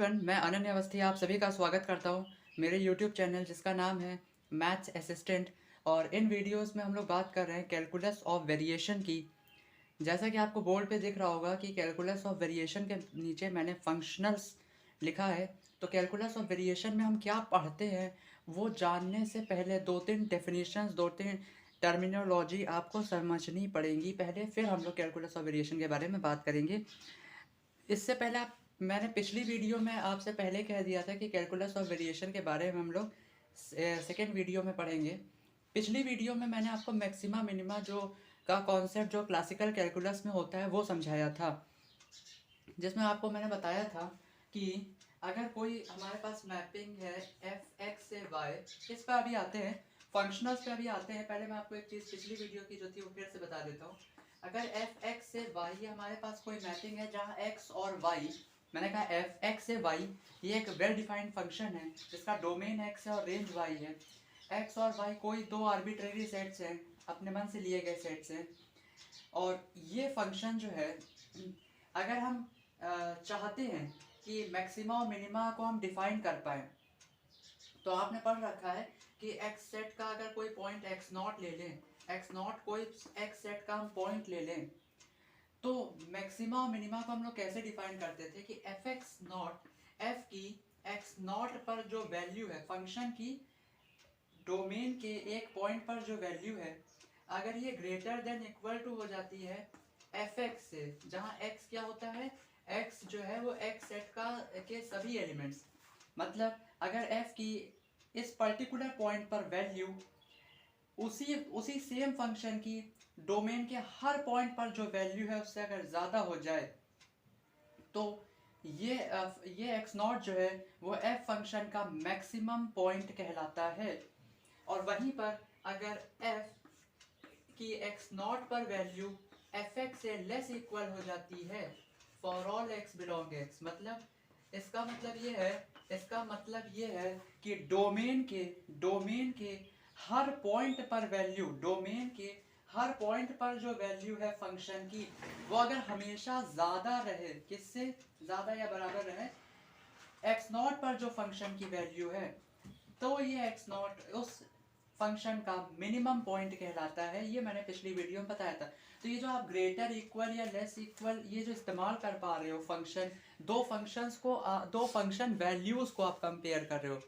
Everyone, मैं अनन्य अवस्थी आप सभी का स्वागत करता हूं मेरे यूट्यूब चैनल जिसका नाम है मैथ्स असिस्टेंट। और इन वीडियोस में हम लोग बात कर रहे हैं कैलकुलस ऑफ वेरिएशन की। जैसा कि आपको बोर्ड पे दिख रहा होगा कि कैलकुलस ऑफ वेरिएशन के नीचे मैंने फंक्शनल्स लिखा है। तो कैलकुलस ऑफ वेरिएशन में हम क्या पढ़ते हैं वो जानने से पहले दो तीन डेफिनेशंस, दो तीन टर्मिनोलॉजी आपको समझनी पड़ेंगी पहले, फिर हम लोग कैलकुलस ऑफ वेरिएशन के बारे में बात करेंगे। इससे पहले आप मैंने पिछली वीडियो में आपसे पहले कह दिया था कि कैलकुलस ऑफ वेरिएशन के बारे में हम लोग सेकेंड वीडियो में पढ़ेंगे। पिछली वीडियो में मैंने आपको मैक्सिमा मिनिमा जो का कॉन्सेप्ट जो क्लासिकल कैलकुलस में होता है वो समझाया था, जिसमें आपको मैंने बताया था कि अगर कोई हमारे पास मैपिंग है एफ एक्स से वाई, इस पर अभी आते हैं, फंक्शनल्स पे अभी आते हैं। पहले मैं आपको एक चीज़ पिछली वीडियो की जो थी वो फिर से बता देता हूँ। अगर एफ एक्स से वाई हमारे पास कोई मैपिंग है जहाँ एक्स और वाई, मैंने कहा एफ एक्स से वाई, ये एक वेल डिफाइंड फंक्शन है जिसका डोमेन एक्स है और रेंज वाई है। एक्स और वाई कोई दो आर्बिट्रेरी सेट्स हैं, अपने मन से लिए गए सेट्स हैं। और ये फंक्शन जो है, अगर हम चाहते हैं कि मैक्सिमा और मिनिमा को हम डिफाइन कर पाए, तो आपने पढ़ रखा है कि एक्स सेट का अगर कोई पॉइंट एक्स नॉट ले लें, एक्स नॉट कोई एक्स सेट का हम पॉइंट ले लें, तो मैक्सिमा और मिनिमा को हम लोग कैसे डिफाइन करते थे कि एफ एक्स नॉट, एफ की एक्स नॉट पर जो वैल्यू है फंक्शन की, डोमेन के एक पॉइंट पर जो वैल्यू है, अगर ये ग्रेटर देन इक्वल टू हो जाती है एफ एक्स से, जहाँ एक्स क्या होता है, एक्स जो है वो एक्स सेट का के सभी एलिमेंट्स, मतलब अगर एफ की इस पर्टिकुलर पॉइंट पर वैल्यू उसी उसी सेम फंक्शन की डोमेन के हर पॉइंट पर जो वैल्यू है उससे अगर ज़्यादा हो जाए, तो ये एक्स नॉट जो है वो एफ फंक्शन का मैक्सिमम पॉइंट कहलाता है। और वहीं पर अगर एफ की एक्स नॉट पर वैल्यू एफ एक्स से लेस इक्वल हो जाती है for all x belong x, मतलब इसका मतलब ये है, इसका मतलब ये है कि डोमेन के हर पॉइंट पर वैल्यू, डोमेन के हर पॉइंट पर जो वैल्यू है फंक्शन की, वो अगर हमेशा ज़्यादा रहे, किससे ज़्यादा या बराबर रहे एक्स नॉट पर जो फंक्शन की वैल्यू है, तो ये एक्स नॉट उस फंक्शन का मिनिमम पॉइंट कहलाता है। ये मैंने पिछली वीडियो में बताया था। तो ये जो आप ग्रेटर इक्वल या लेस इक्वल ये जो इस्तेमाल कर पा रहे हो फंक्शन, दो फंक्शंस को दो फंक्शन वैल्यूज को आप कंपेयर कर रहे हो,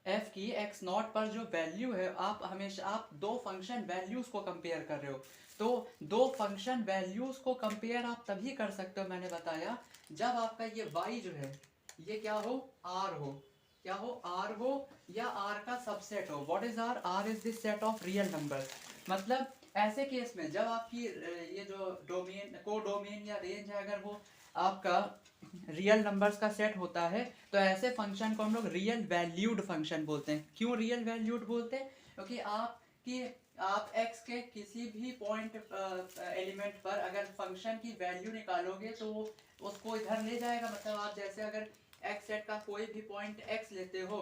एफ की एक्स नॉट पर जो वैल्यू है, आप हमेशा आप दो फंक्शन वैल्यूज को कंपेयर कर रहे हो। तो दो फंक्शन वैल्यूज को कंपेयर आप तभी कर सकते हो, मैंने बताया, जब आपका ये y जो है ये क्या हो, r हो, क्या हो, r हो, या r का सबसेट हो। What is r is this set of real number. मतलब ऐसे केस में जब आपकी ये जो डोमेन, को डोमेन या रेंज है, अगर वो आपका रियल नंबर्स का सेट होता है, तो ऐसे फंक्शन को हम लोग रियल वैल्यूड फंक्शन बोलते हैं। क्यों रियल वैल्यूड बोलते हैं? क्योंकि आप x के किसी भी पॉइंट एलिमेंट पर अगर फंक्शन की वैल्यू निकालोगे तो वो उसको इधर ले जाएगा। मतलब आप जैसे अगर x सेट का कोई भी पॉइंट x लेते हो,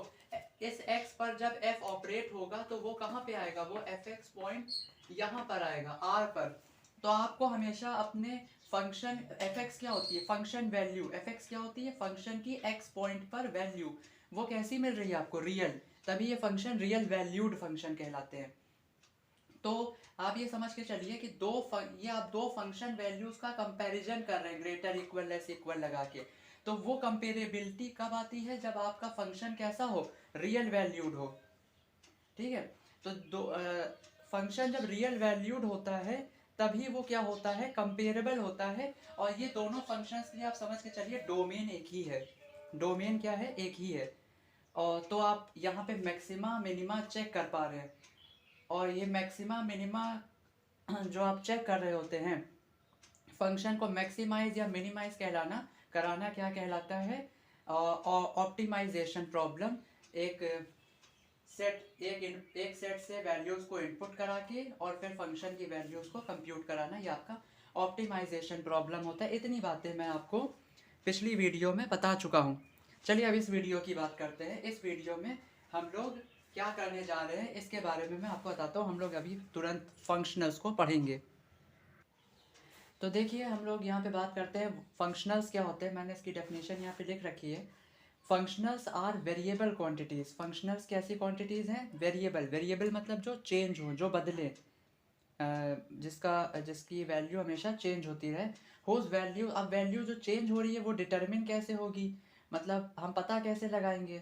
इस x पर जब f ऑपरेट होगा तो वो कहाँ पे आएगा, वो fx पॉइंट यहाँ पर आएगा r पर। तो आपको हमेशा अपने फंक्शन fx क्या होती है, फंक्शन वैल्यू fx क्या होती है, फंक्शन की x पॉइंट पर वैल्यू, वो कैसी मिल रही है आपको, रियल, तभी ये फंक्शन रियल वैल्यूड फंक्शन कहलाते हैं। तो आप ये समझ के चलिए कि ये आप दो फंक्शन वैल्यूज का कंपैरिजन कर रहे हैं, ग्रेटर इक्वल लेस इक्वल लगा के। तो वो कंपेरेबिलिटी कब आती है, जब आपका फंक्शन कैसा हो, रियल वैल्यूड हो। ठीक है। तो दो फंक्शन जब रियल वैल्यूड होता है तभी वो क्या होता है, कंपेरेबल होता है। और ये दोनों फंक्शंस के लिए आप समझ के चलिए डोमेन एक ही है, डोमेन क्या है, एक ही है। और तो आप यहाँ पे मैक्सिमा मिनिमा चेक कर पा रहे हैं। और ये मैक्सिमा मिनिमा जो आप चेक कर रहे होते हैं, फंक्शन को मैक्सिमाइज या मिनिमाइज कहलाना कराना क्या कहलाता है, ऑप्टिमाइजेशन प्रॉब्लम। एक एक सेट से वैल्यूज को इनपुट करा के और फिर फंक्शन की वैल्यूज को कंप्यूट कराना, ये आपका ऑप्टिमाइजेशन प्रॉब्लम होता है। इतनी बातें मैं आपको पिछली वीडियो में बता चुका हूँ। चलिए अब इस वीडियो की बात करते हैं। इस वीडियो में हम लोग क्या करने जा रहे हैं इसके बारे में मैं आपको बताता हूँ। हम लोग अभी तुरंत फंक्शनल्स को पढ़ेंगे। तो देखिए हम लोग यहाँ पे बात करते हैं फंक्शनल्स क्या होते हैं। मैंने इसकी डेफिनेशन यहाँ पे लिख रखी है। Functionals are variable quantities. Functionals कैसी क्वांटिटीज़ हैं? वेरिएबल। वेरिएबल मतलब जो चेंज हो, जो बदले, जिसकी वैल्यू हमेशा चेंज होती रहे। होज वैल्यू, अब वैल्यू जो चेंज हो रही है वो डिटरमिन कैसे होगी, मतलब हम पता कैसे लगाएंगे?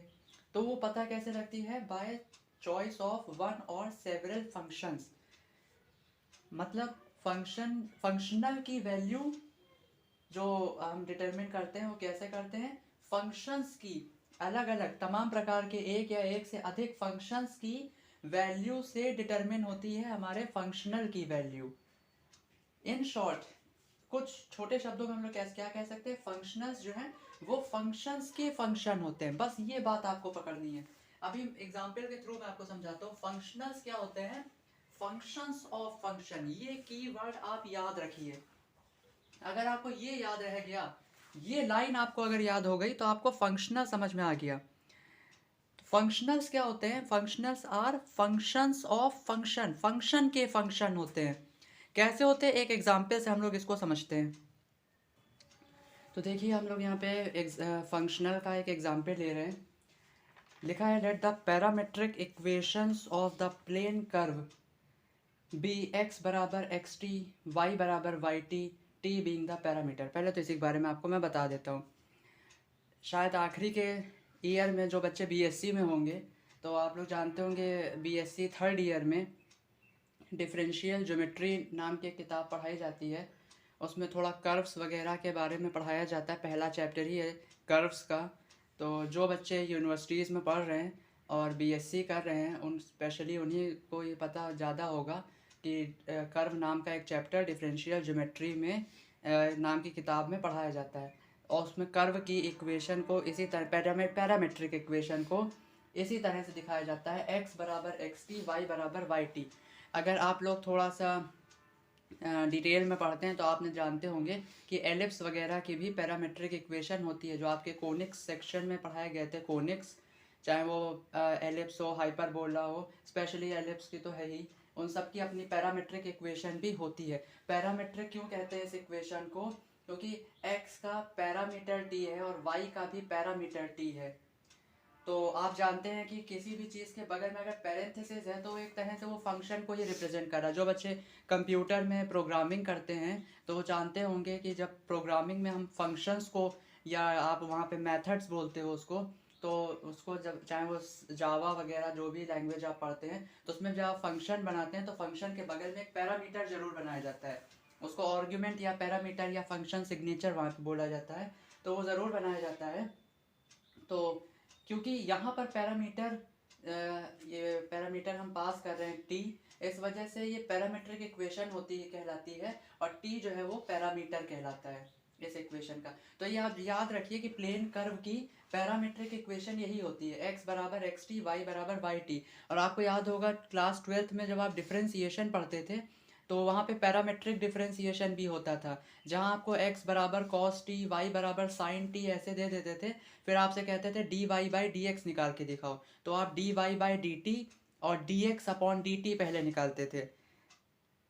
तो वो पता कैसे लगती है? बाय चॉइस ऑफ वन और सेवरल फंक्शंस। मतलब फंक्शनल की वैल्यू जो हम डिटरमिन करते हैं वो कैसे करते हैं? फंक्शंस की, अलग अलग तमाम प्रकार के एक या एक से अधिक फंक्शंस की वैल्यू से डिटरमिन होती है हमारे फंक्शनल की वैल्यू। इन शॉर्ट, कुछ छोटे शब्दों में हम लोग कैसे क्या कह सकते हैं? फंक्शनल्स जो हैं वो फंक्शंस के फंक्शन होते हैं। बस ये बात आपको पकड़नी है। अभी एग्जांपल के थ्रू मैं आपको समझाता हूँ फंक्शनल्स क्या होते हैं। फंक्शंस ऑफ फंक्शन, ये कीवर्ड आप याद रखिए। अगर आपको ये याद रह गया, ये लाइन आपको अगर याद हो गई, तो आपको फंक्शनल समझ में आ गया। फंक्शनल्स क्या होते हैं? Functionals are functions of function. Function के फंक्शन होते हैं। कैसे होते हैं? एक एग्जांपल से हम लोग इसको समझते हैं। तो देखिए हम लोग यहाँ पे फंक्शनल का एक एग्जांपल ले रहे हैं। लिखा है let the parametric equations of the plane curve be x बराबर एक्स टी, वाई बराबर y t, t being the parameter. पहले तो इसी के बारे में आपको मैं बता देता हूँ। शायद आखिरी के ईयर में जो बच्चे बीएससी में होंगे, तो आप लोग जानते होंगे बीएससी थर्ड ईयर में डिफरेंशियल ज्योमेट्री नाम की एक किताब पढ़ाई जाती है। उसमें थोड़ा कर्व्स वगैरह के बारे में पढ़ाया जाता है। पहला चैप्टर ही है कर्व्स का। तो जो बच्चे यूनिवर्सिटीज़ में पढ़ रहे हैं और बीएससी कर रहे हैं, उन स्पेशली उन्हीं को ये पता ज़्यादा होगा कि कर्व नाम का एक चैप्टर डिफरेंशियल ज्योमेट्री में नाम की किताब में पढ़ाया जाता है। और उसमें कर्व की इक्वेशन को इसी तरह पैरामेट्रिक इक्वेशन को इसी तरह से दिखाया जाता है, एक्स बराबर एक्स टी, वाई बराबर वाई टी। अगर आप लोग थोड़ा सा डिटेल में पढ़ते हैं तो आपने जानते होंगे कि एलिप्स वगैरह की भी पैरामेट्रिक इक्वेशन होती है, जो आपके कोनिक्स सेक्शन में पढ़ाए गए थे। कोनिक्स, चाहे वो एलिप्स हो, हाइपरबोला हो, स्पेशली एलिप्स की तो है ही, उन सब की अपनी पैरामेट्रिक इक्वेशन भी होती है। पैरामेट्रिक क्यों कहते हैं इस इक्वेशन को? क्योंकि एक्स का पैरामीटर टी है और वाई का भी पैरामीटर टी है। तो आप जानते हैं कि किसी भी चीज़ के बगल में अगर पैरेंथेसिस है तो एक तरह से वो फंक्शन को ही रिप्रेजेंट कर रहा है। जो बच्चे कंप्यूटर में प्रोग्रामिंग करते हैं तो वो जानते होंगे कि जब प्रोग्रामिंग में हम फंक्शंस को, या आप वहाँ पे मेथड्स बोलते हो उसको, तो उसको जब चाहे वो जावा वगैरह जो भी लैंग्वेज आप पढ़ते हैं, तो उसमें जब आप फंक्शन बनाते हैं तो फंक्शन के बगल में एक पैरामीटर जरूर बनाया जाता है। उसको आर्ग्यूमेंट या पैरामीटर या फंक्शन सिग्नेचर वहाँ पे बोला जाता है, तो वो ज़रूर बनाया जाता है। तो क्योंकि यहाँ पर पैरामीटर, ये पैरामीटर हम पास कर रहे हैं टी, इस वजह से ये पैरामीट्रिक इक्वेशन होती है, कहलाती है, और टी जो है वो पैरामीटर कहलाता है इस इक्वेशन का। तो ये आप याद रखिए कि प्लेन कर्व की पैरामीट्रिक इक्वेशन यही होती है, एक्स बराबर एक्स टी, वाई बराबर वाई टी। और आपको याद होगा क्लास 12th में जब आप डिफ्रेंसिएशन पढ़ते थे, तो वहाँ पे पैरामेट्रिक डिफरेंशिएशन भी होता था, जहाँ आपको x बराबर कॉस टी, y बराबर साइन टी ऐसे दे देते थे। फिर आपसे कहते थे d y by d x निकाल के दिखाओ, तो आप d y by d t और d x upon d t पहले निकालते थे।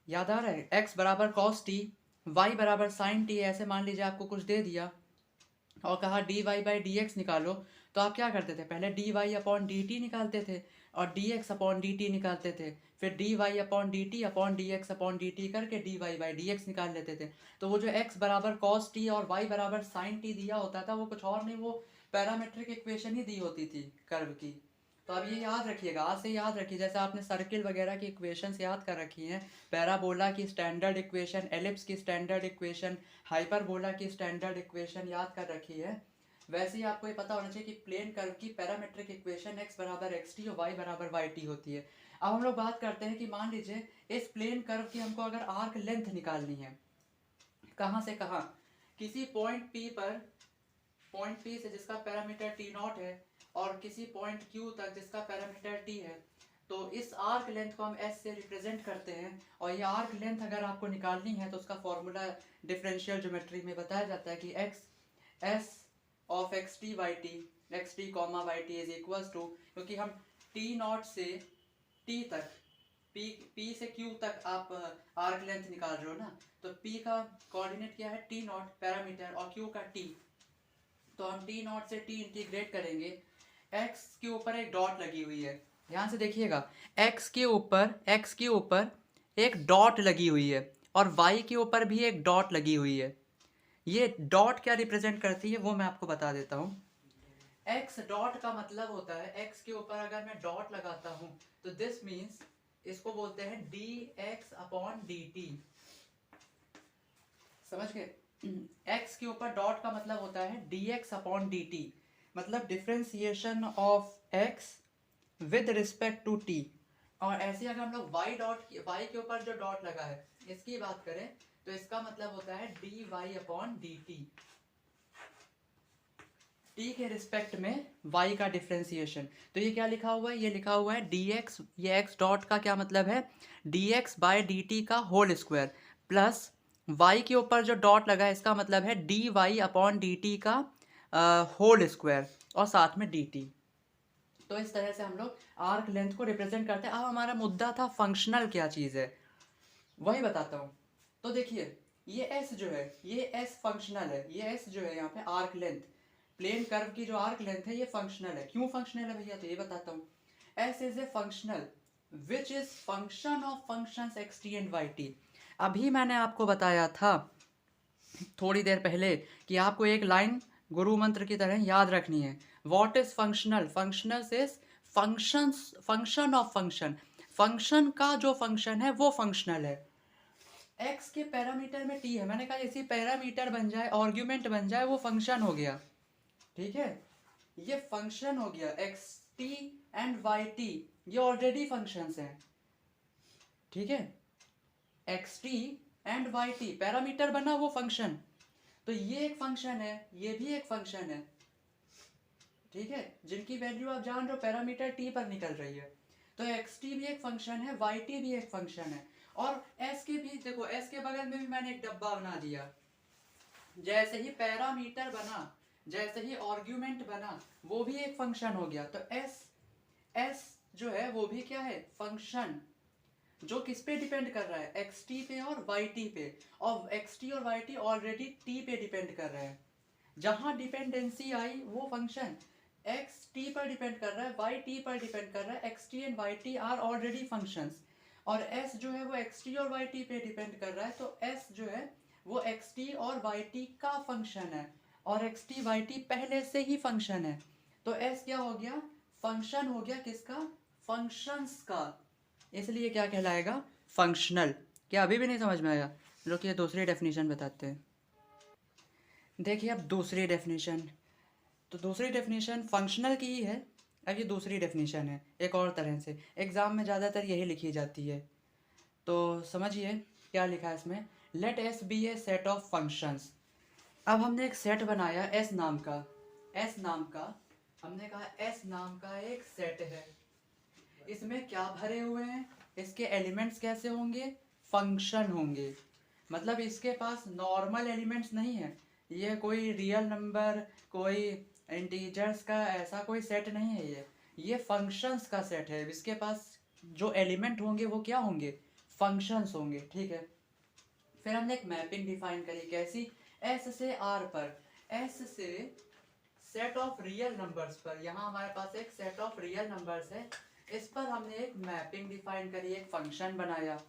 याद आ रहा है? x बराबर कॉस टी, y बराबर साइन टी, ऐसे मान लीजिए आपको कुछ दे दिया और कहा d y by d x निकालो, तो आप क्या करते थे? पहले d y upon d t निकालते थे और d x upon d t निकालते थे। फिर d y upon d t upon d x upon d t करके d y by d x निकाल लेते थे। तो वो जो एक्स बराबर कॉस टी और वाई बराबर साइन टी दिया होता था, वो कुछ और नहीं, वो पैरामेट्रिक इक्वेशन ही दी होती थी कर्व की। तो अब ये याद रखिएगा, आज से याद रखिए, जैसे आपने सर्किल वगैरह की इक्वेशंस याद कर रखी हैं, पैराबोला की स्टैंडर्ड इक्वेशन, एलिप्स की स्टैंडर्ड इक्वेशन, हाइपरबोला की स्टैंडर्ड इक्वेशन याद कर रखी है, वैसे ही आपको ये पता होना चाहिए कि प्लेन कर्व की पैरामेट्रिक इक्वेशन x बराबर एक्स टी और y बराबर वाई टी होती है। अब हम लोग बात करते हैं कि मान लीजिए इस प्लेन कर्व की हमको अगर आर्क लेंथ निकालनी है, कहाँ से कहाँ, किसी पॉइंट P पर, पॉइंट P से जिसका पैरामीटर t नॉट है और किसी पॉइंट Q तक जिसका पैरामीटर t है, तो इस आर्क लेंथ को हम s से रिप्रेजेंट करते हैं। और ये आर्क लेंथ अगर आपको निकालनी है तो उसका फॉर्मूला डिफरेंशियल ज्योमेट्री में बताया जाता है कि x s of x t y t, x t comma y t is equals to, क्योंकि हम टी नॉट से टी तक, पी से क्यू तक आप आर्क लेंथ निकाल रहे हो ना, तो पी का कोऑर्डिनेट क्या है, टी नॉट पैरामीटर, और क्यू का टी। तो हम टी नॉट से टी इंटीग्रेट करेंगे। एक्स के ऊपर एक डॉट लगी हुई है, ध्यान से देखिएगा, एक्स के ऊपर एक डॉट लगी हुई है और वाई के ऊपर भी एक डॉट लगी हुई है। ये डॉट क्या रिप्रेजेंट करती है वो मैं आपको बता देता हूँ। एक्स डॉट का मतलब होता है, एक्स के ऊपर अगर मैं डॉट लगाता हूँ तो दिस मीन्स, इसको बोलते हैं D x upon d T. समझ गए? एक्स के ऊपर डॉट का मतलब होता है d x upon d t, मतलब differentiation of x with respect to t. और ऐसे अगर हम लोग वाई के ऊपर जो डॉट लगा है इसकी बात करें तो इसका मतलब होता है d y upon d t. T के रिस्पेक्ट में वाई का डिफ्रेंसिएशन। तो ये क्या लिखा हुआ है, ये लिखा हुआ है डी एक्स, ये एक्स डॉट का क्या मतलब है, d x by d t का होल स्क्वायर, प्लस वाई के ऊपर जो डॉट लगा है इसका मतलब है d y upon d t का होल स्क्वायर और साथ में डी टी। तो इस तरह से हम लोग आर्क लेंथ को रिप्रेजेंट करते हैं। अब हमारा मुद्दा था फंक्शनल क्या चीज़ है, वही बताता हूँ। तो देखिए ये एस जो है, ये एस फंक्शनल है, ये एस जो है यहाँ पे आर्क लेंथ, प्लेन कर्व की जो आर्क लेंथ है ये फंक्शनल है। क्यों फंक्शनल है भैया, तो ये बताता हूँ। S is a functional which is function of functions x t and y t. अभी मैंने आपको बताया था थोड़ी देर पहले कि आपको एक लाइन गुरु मंत्र की तरह याद रखनी है। What is functional, functional is functions, function of function, function का जो फंक्शन है वो फंक्शनल है। एक्स के पैरामीटर में टी है, मैंने कहा इसी पैरामीटर बन जाए, आर्ग्यूमेंट बन जाए, वो फंक्शन हो गया। ठीक है, ये फंक्शन हो गया, x t and y t ये ऑलरेडी फंक्शंस हैं। ठीक है, x t and y t parameter बना वो फंक्शन, तो ये एक फंक्शन है, ये भी एक फंक्शन है। ठीक है, जिनकी वैल्यू आप जान रहे हो पैरामीटर टी पर निकल रही है। तो एक्स टी भी एक फंक्शन है, वाई टी भी एक फंक्शन है, और एस के भी देखो, एस के बगल में भी मैंने एक डब्बा बना दिया। जैसे ही पैरामीटर बना, जैसे ही आर्ग्यूमेंट बना, वो भी एक फंक्शन हो गया। तो एस, एस जो है वो भी क्या है, फंक्शन, जो किस पे डिपेंड कर रहा है, एक्स टी पे और वाई टी पे, और एक्स टी और वाई टी ऑलरेडी टी पे डिपेंड कर रहे हैं। जहां डिपेंडेंसी आई वो फंक्शन एक्स टी पर डिपेंड कर रहा है, वाई टी पर डिपेंड कर रहा है, x t and y t are already functions, और एस जो है वो एक्स टी और वाई टी पे डिपेंड कर रहा है, तो एस जो है वो एक्स टी और वाई टी का फंक्शन है, और एक्स टी वाई टी पहले से ही फंक्शन है। तो एस क्या हो गया, फंक्शन हो गया किसका, फंक्शंस का, इसलिए क्या कहलाएगा, फंक्शनल। क्या अभी भी नहीं समझ में आया, लोग ये दूसरी डेफिनेशन बताते हैं। देखिए अब दूसरी डेफिनेशन, तो दूसरी डेफिनेशन फंक्शनल की ही है। अब ये दूसरी डेफिनेशन है एक और तरह से, एग्ज़ाम में ज़्यादातर यही लिखी जाती है। तो समझिए क्या लिखा है इसमें, let S be a set of functions. अब हमने एक सेट बनाया एस नाम का, एस नाम का, हमने कहा एस नाम का एक सेट है, इसमें क्या भरे हुए हैं, इसके एलिमेंट्स कैसे होंगे, फंक्शन होंगे। मतलब इसके पास नॉर्मल एलिमेंट्स नहीं है, ये कोई रियल नंबर, कोई इंटीजर्स का ऐसा कोई सेट नहीं है, ये फंक्शंस का सेट है। इसके पास जो एलिमेंट होंगे वो क्या होंगे, फंक्शंस होंगे। ठीक है, फिर हमने एक मैपिंग डिफाइन करी, कैसी, एस से आर पर, एस से सेट ऑफ रियल नंबर्स पर, यहाँ हमारे पास एक सेट ऑफ रियल नंबर्स है, इस पर हमने एक मैपिंग डिफाइन करी, एक फंक्शन बनाया।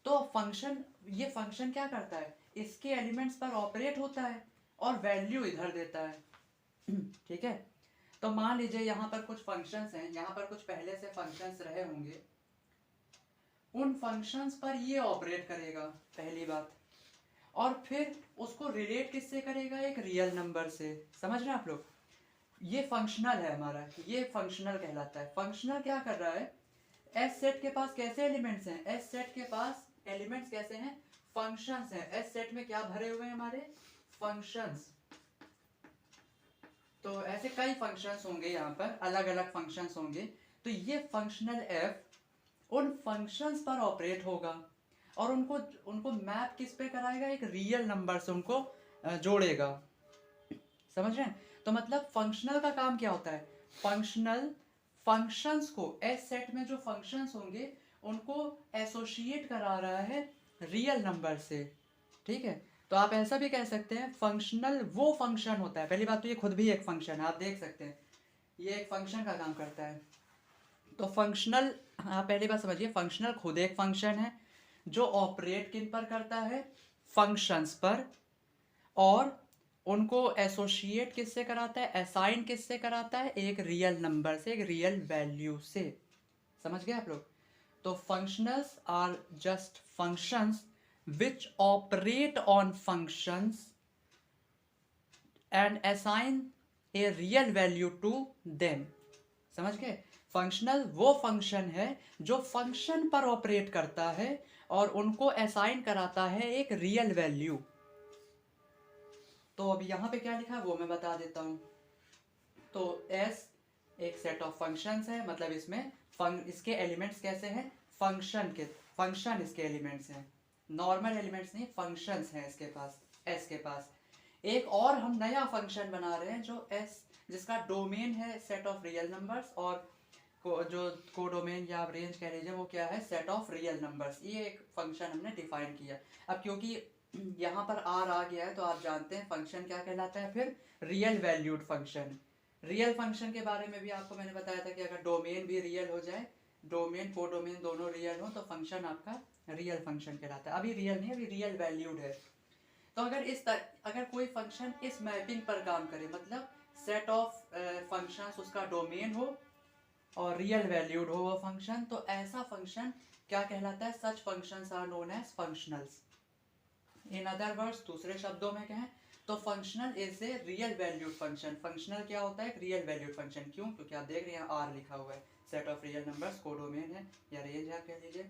तो फंक्शन, ये फंक्शन क्या करता है, इसके एलिमेंट्स पर ऑपरेट होता है और वैल्यू इधर देता है। ठीक है, तो मान लीजिए यहाँ पर कुछ फंक्शंस हैं, यहाँ पर कुछ पहले से फंक्शंस रहे होंगे, उन फंक्शंस पर ये ऑपरेट करेगा पहली बात, और फिर उसको रिलेट किससे करेगा, एक रियल नंबर से। समझ रहे हैं आप लोग, ये फंक्शनल है हमारा, ये फंक्शनल कहलाता है। फंक्शनल क्या कर रहा है, एस सेट के पास कैसे एलिमेंट्स हैं, एस सेट के पास एलिमेंट्स कैसे हैं, फंक्शंस हैं। एस सेट में क्या भरे हुए हैं हमारे, फंक्शंस। तो ऐसे कई फंक्शंस होंगे, यहाँ पर अलग अलग फंक्शंस होंगे। तो ये फंक्शनल एफ उन फंक्शंस पर ऑपरेट होगा और उनको उनको मैप किस पे कराएगा, एक रियल नंबर से उनको जोड़ेगा। समझ रहे हैं? तो मतलब फंक्शनल का काम क्या होता है, फंक्शनल फंक्शंस को, एस सेट में जो फंक्शंस होंगे उनको एसोसिएट करा रहा है रियल नंबर से। ठीक है, तो आप ऐसा भी कह सकते हैं फंक्शनल वो फंक्शन होता है। पहली बात तो ये खुद भी एक फंक्शन है, आप देख सकते हैं ये एक फंक्शन का काम करता है। तो फंक्शनल, आप पहली बात समझिए, फंक्शनल खुद एक फंक्शन है जो ऑपरेट किन पर करता है, फंक्शंस पर, और उनको एसोसिएट किससे कराता है, असाइन किससे कराता है, एक रियल नंबर से, एक रियल वैल्यू से। समझ गए आप लोग? तो functionals are just functions which operate on functions and assign a real value to them. समझ गए? फंक्शनल वो फंक्शन है जो फंक्शन पर ऑपरेट करता है और उनको असाइन कराता है एक रियल वैल्यू। तो अभी यहाँ पे क्या लिखा है वो मैं बता देता हूँ। तो एस एक सेट ऑफ फंक्शंस है, मतलब इसमें इसके एलिमेंट्स कैसे हैं, फंक्शन इसके एलिमेंट्स हैं, नॉर्मल एलिमेंट्स नहीं, फंक्शंस हैं इसके पास, एस के पास। एक और हम नया फंक्शन बना रहे हैं जो एस, जिसका डोमेन है सेट ऑफ रियल नंबर्स, और जो कोडोमेन या आप रेंज कह लीजिए वो क्या है, सेट ऑफ रियल नंबर्स। ये एक फंक्शन हमने डिफाइन किया। अब क्योंकि यहाँ पर आर आ गया है तो आप जानते हैं फंक्शन क्या कहलाता है फिर, real valued function. Real function के बारे में भी आपको मैंने बताया था कि अगर डोमेन भी रियल हो जाए, डोमेन कोडोमेन दोनों रियल हो, तो फंक्शन आपका रियल फंक्शन कहलाता है। अभी रियल नहीं, अभी रियल वैल्यूड है। तो अगर कोई फंक्शन इस मैपिंग पर काम करे, मतलब सेट ऑफ फंक्शंस उसका डोमेन हो और रियल वैल्यूड हो वो फंक्शन, तो ऐसा फंक्शन क्या कहलाता है, such functions are known as functionals. In other words, दूसरे शब्दों में कहें तो functional is a real valued function. Functional क्या होता है, रियल वैल्यूड फंक्शन। क्यों? क्योंकि आप देख रहे हैं आर लिखा हुआ है, set of real numbers, codomain है या रेंज है कह लीजिए,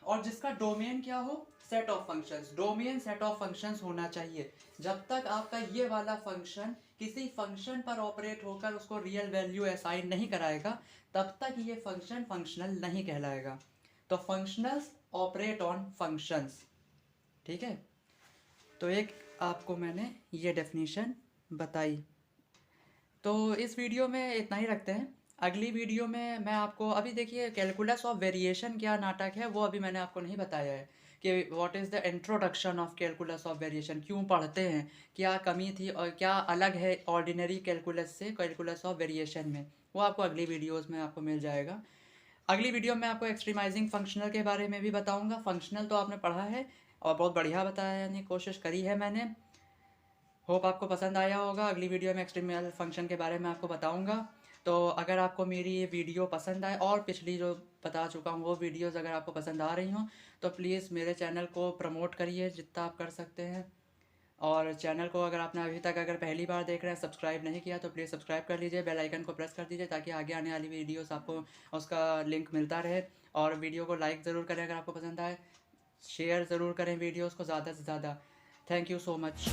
और जिसका डोमेन क्या हो, set of functions. Domain set of functions होना चाहिए। जब तक आपका ये वाला फंक्शन किसी फंक्शन पर ऑपरेट होकर उसको रियल वैल्यू असाइन नहीं कराएगा, तब तक ये फंक्शन फंक्शनल नहीं कहलाएगा। तो फंक्शनल्स ऑपरेट ऑन फंक्शंस। ठीक है, तो एक आपको मैंने ये डेफिनेशन बताई। तो इस वीडियो में इतना ही रखते हैं। अगली वीडियो में मैं आपको, अभी देखिए कैलकुलस ऑफ वेरिएशन क्या नाटक है वो अभी मैंने आपको नहीं बताया है कि what is the introduction of calculus of variation, क्यों पढ़ते हैं, क्या कमी थी और क्या अलग है ऑर्डिनरी कैलकुलस से कैलकुलस ऑफ वेरिएशन में, वो आपको अगली वीडियोज़ में आपको मिल जाएगा। अगली वीडियो में आपको एक्सट्रीमाइजिंग फंक्शनल के बारे में भी बताऊंगा। फंक्शनल तो आपने पढ़ा है और बहुत बढ़िया बताया, यानी कोशिश करी है मैंने। होप आपको पसंद आया होगा। अगली वीडियो में एक्सट्रीमल फंक्शन के बारे में आपको बताऊंगा। तो अगर आपको मेरी ये वीडियो पसंद आए, और पिछली जो बता चुका हूँ वो वीडियोस अगर आपको पसंद आ रही हों, तो प्लीज़ मेरे चैनल को प्रमोट करिए जितना आप कर सकते हैं। और चैनल को अगर आपने अभी तक अगर पहली बार देख रहे हैं, सब्सक्राइब नहीं किया, तो प्लीज़ सब्सक्राइब कर लीजिए, बेल आइकन को प्रेस कर दीजिए ताकि आगे आने वाली वीडियोस आपको उसका लिंक मिलता रहे। और वीडियो को लाइक ज़रूर करें अगर आपको पसंद आए, शेयर ज़रूर करें वीडियोस को ज़्यादा से ज़्यादा। Thank you so much.